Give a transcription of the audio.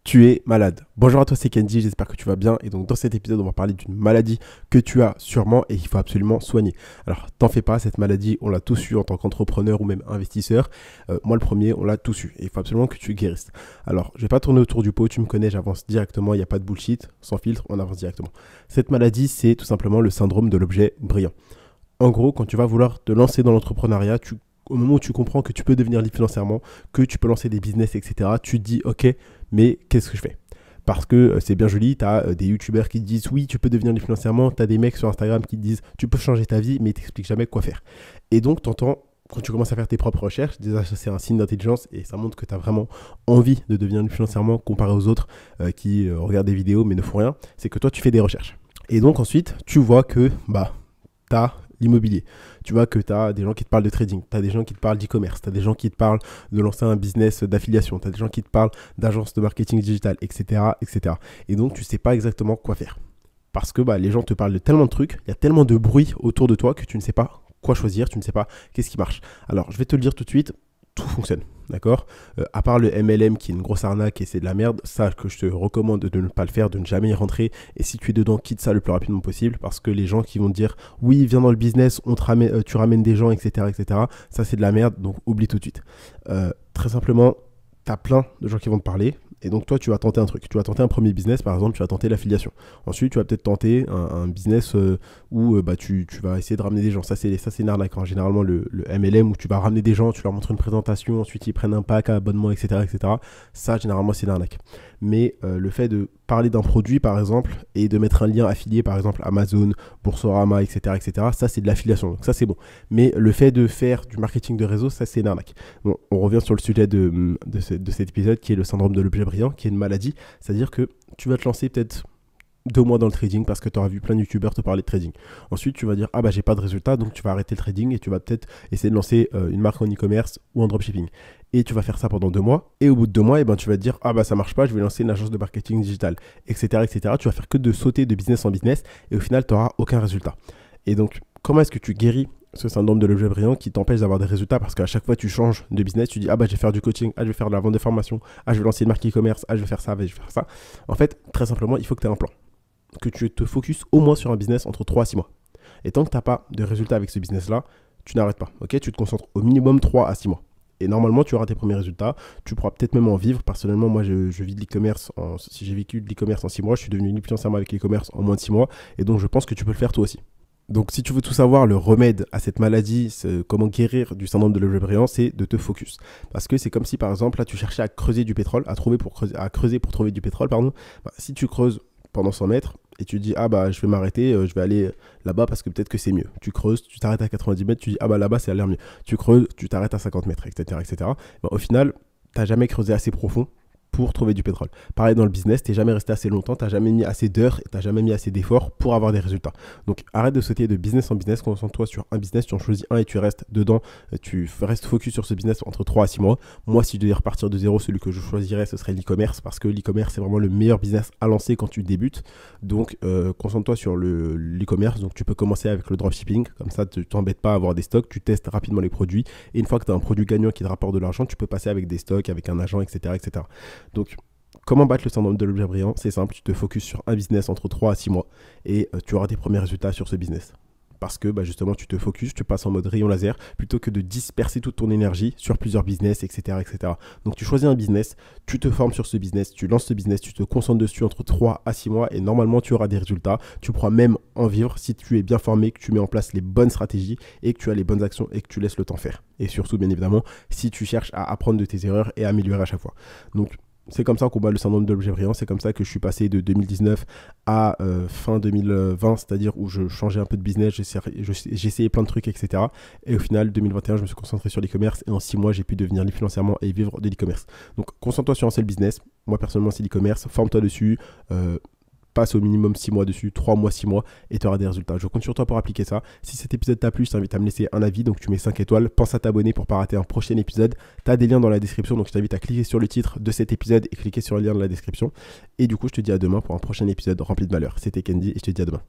Tu es malade. Bonjour à toi, c'est Kenji, j'espère que tu vas bien. Et donc dans cet épisode, on va parler d'une maladie que tu as sûrement et qu'il faut absolument soigner. Alors t'en fais pas, cette maladie, on l'a tous eu en tant qu'entrepreneur ou même investisseur. Moi le premier, on l'a tous eu et il faut absolument que tu guérisses. Alors je vais pas tourner autour du pot, tu me connais, j'avance directement, il n'y a pas de bullshit, sans filtre, on avance directement. Cette maladie, c'est tout simplement le syndrome de l'objet brillant. En gros, quand tu vas vouloir te lancer dans l'entrepreneuriat, au moment où tu comprends que tu peux devenir libre financièrement, que tu peux lancer des business, etc., tu te dis, ok, mais qu'est-ce que je fais ? Parce que c'est bien joli, tu as des youtubeurs qui te disent, oui, tu peux devenir libre financièrement, tu as des mecs sur Instagram qui te disent, tu peux changer ta vie, mais ils t'expliquent jamais quoi faire. Et donc, tu entends, quand tu commences à faire tes propres recherches, déjà, ça, c'est un signe d'intelligence et ça montre que tu as vraiment envie de devenir libre financièrement comparé aux autres qui regardent des vidéos mais ne font rien. C'est que toi, tu fais des recherches. Et donc, ensuite, tu vois que, tu as l'immobilier. Tu vois que tu as des gens qui te parlent de trading, tu as des gens qui te parlent d'e-commerce, tu as des gens qui te parlent de lancer un business d'affiliation, tu as des gens qui te parlent d'agence de marketing digital, etc., etc. Et donc, tu ne sais pas exactement quoi faire. Parce que les gens te parlent de tellement de trucs, il y a tellement de bruit autour de toi que tu ne sais pas quoi choisir, tu ne sais pas qu'est-ce qui marche. Alors, je vais te le dire tout de suite, tout fonctionne, d'accord ? À part le MLM qui est une grosse arnaque et c'est de la merde, ça que je te recommande de ne pas le faire, de ne jamais y rentrer. Et si tu es dedans, quitte ça le plus rapidement possible parce que les gens qui vont te dire oui, viens dans le business, tu ramènes des gens, etc., etc., ça c'est de la merde, donc oublie tout de suite. Très simplement, tu as plein de gens qui vont te parler. Et donc toi, tu vas tenter un truc. Tu vas tenter un premier business, par exemple, tu vas tenter l'affiliation. Ensuite, tu vas peut-être tenter un business où tu vas essayer de ramener des gens. Ça, c'est une arnaque. Hein. Généralement, le MLM où tu vas ramener des gens, tu leur montres une présentation, ensuite ils prennent un pack, un abonnement, etc., etc. Ça, généralement, c'est une arnaque. Mais le fait de parler d'un produit, par exemple, et de mettre un lien affilié, par exemple, Amazon, Boursorama, etc., etc., ça, c'est de l'affiliation. Donc ça, c'est bon. Mais le fait de faire du marketing de réseau, ça, c'est une arnaque. Bon, on revient sur le sujet de cet épisode qui est le syndrome de l'objet brillant, qui est une maladie. C'est-à-dire que tu vas te lancer peut-être 2 mois dans le trading parce que tu auras vu plein de youtubeurs te parler de trading. Ensuite, tu vas dire, j'ai pas de résultat, donc tu vas arrêter le trading et tu vas peut-être essayer de lancer une marque en e-commerce ou en dropshipping. Et tu vas faire ça pendant 2 mois. Et au bout de 2 mois, tu vas te dire, ça marche pas, je vais lancer une agence de marketing digital, etc., etc. Tu vas faire que de sauter de business en business et au final, tu n'auras aucun résultat. Et donc, comment est-ce que tu guéris ce syndrome de l'objet brillant qui t'empêche d'avoir des résultats parce qu'à chaque fois tu changes de business, tu dis je vais faire du coaching, je vais faire de la vente de formation, je vais lancer une marque e-commerce, je vais faire ça, je vais faire ça. En fait, très simplement, il faut que tu aies un plan. Que tu te focuses au moins sur un business entre 3 à 6 mois. Et tant que tu n'as pas de résultats avec ce business-là, tu n'arrêtes pas. Ok, tu te concentres au minimum 3 à 6 mois. Et normalement, tu auras tes premiers résultats. Tu pourras peut-être même en vivre. Personnellement, moi, je vis de l'e-commerce. Si j'ai vécu de l'e-commerce en 6 mois, je suis devenu libre financièrement avec l'e-commerce en moins de 6 mois. Et donc, je pense que tu peux le faire toi aussi. Donc, si tu veux tout savoir, le remède à cette maladie, comment guérir du syndrome de l'objet brillant, c'est de te focus. Parce que c'est comme si, par exemple, là, tu cherchais à creuser du pétrole, à creuser pour trouver du pétrole, pardon. Si tu creuses pendant 100 mètres et tu dis, je vais m'arrêter, je vais aller là-bas parce que peut-être que c'est mieux. Tu creuses, tu t'arrêtes à 90 mètres, tu dis, là-bas, ça a l'air mieux. Tu creuses, tu t'arrêtes à 50 mètres, etc., etc. Au final, tu n'as jamais creusé assez profond pour trouver du pétrole. Pareil dans le business, tu n'es jamais resté assez longtemps, tu n'as jamais mis assez d'heures et tu n'as jamais mis assez d'efforts pour avoir des résultats. Donc arrête de sauter de business en business, concentre-toi sur un business, tu en choisis un et tu restes dedans, tu restes focus sur ce business entre 3 à 6 mois. Moi, si je devais repartir de zéro, celui que je choisirais, ce serait l'e-commerce parce que l'e-commerce, c'est vraiment le meilleur business à lancer quand tu débutes. Donc concentre-toi sur l'e-commerce, donc tu peux commencer avec le dropshipping, comme ça tu t'embêtes pas à avoir des stocks, tu testes rapidement les produits et une fois que tu as un produit gagnant qui te rapporte de l'argent, tu peux passer avec des stocks, avec un agent, etc., etc. Donc, comment battre le syndrome de l'objet brillant ? C'est simple, tu te focuses sur un business entre 3 à 6 mois et tu auras tes premiers résultats sur ce business. Parce que justement, tu te focuses, tu passes en mode rayon laser plutôt que de disperser toute ton énergie sur plusieurs business, etc., etc. Donc, tu choisis un business, tu te formes sur ce business, tu lances ce business, tu te concentres dessus entre 3 à 6 mois et normalement, tu auras des résultats. Tu pourras même en vivre si tu es bien formé, que tu mets en place les bonnes stratégies et que tu as les bonnes actions et que tu laisses le temps faire. Et surtout, bien évidemment, si tu cherches à apprendre de tes erreurs et à améliorer à chaque fois. Donc, c'est comme ça qu'on bat le syndrome de l'objet brillant, c'est comme ça que je suis passé de 2019 à fin 2020, c'est-à-dire où je changeais un peu de business, j'essayais plein de trucs, etc. Et au final, 2021, je me suis concentré sur l'e-commerce et en 6 mois, j'ai pu devenir libre financièrement et vivre de l'e-commerce. Donc, concentre-toi sur un seul business. Moi, personnellement, c'est l'e-commerce. Forme-toi dessus. Passe au minimum 6 mois dessus, 3 mois, 6 mois et tu auras des résultats. Je compte sur toi pour appliquer ça. Si cet épisode t'a plu, je t'invite à me laisser un avis, donc tu mets 5 étoiles. Pense à t'abonner pour ne pas rater un prochain épisode. Tu as des liens dans la description, donc je t'invite à cliquer sur le titre de cet épisode et cliquer sur le lien de la description. Et du coup, je te dis à demain pour un prochain épisode rempli de valeur. C'était Candy et je te dis à demain.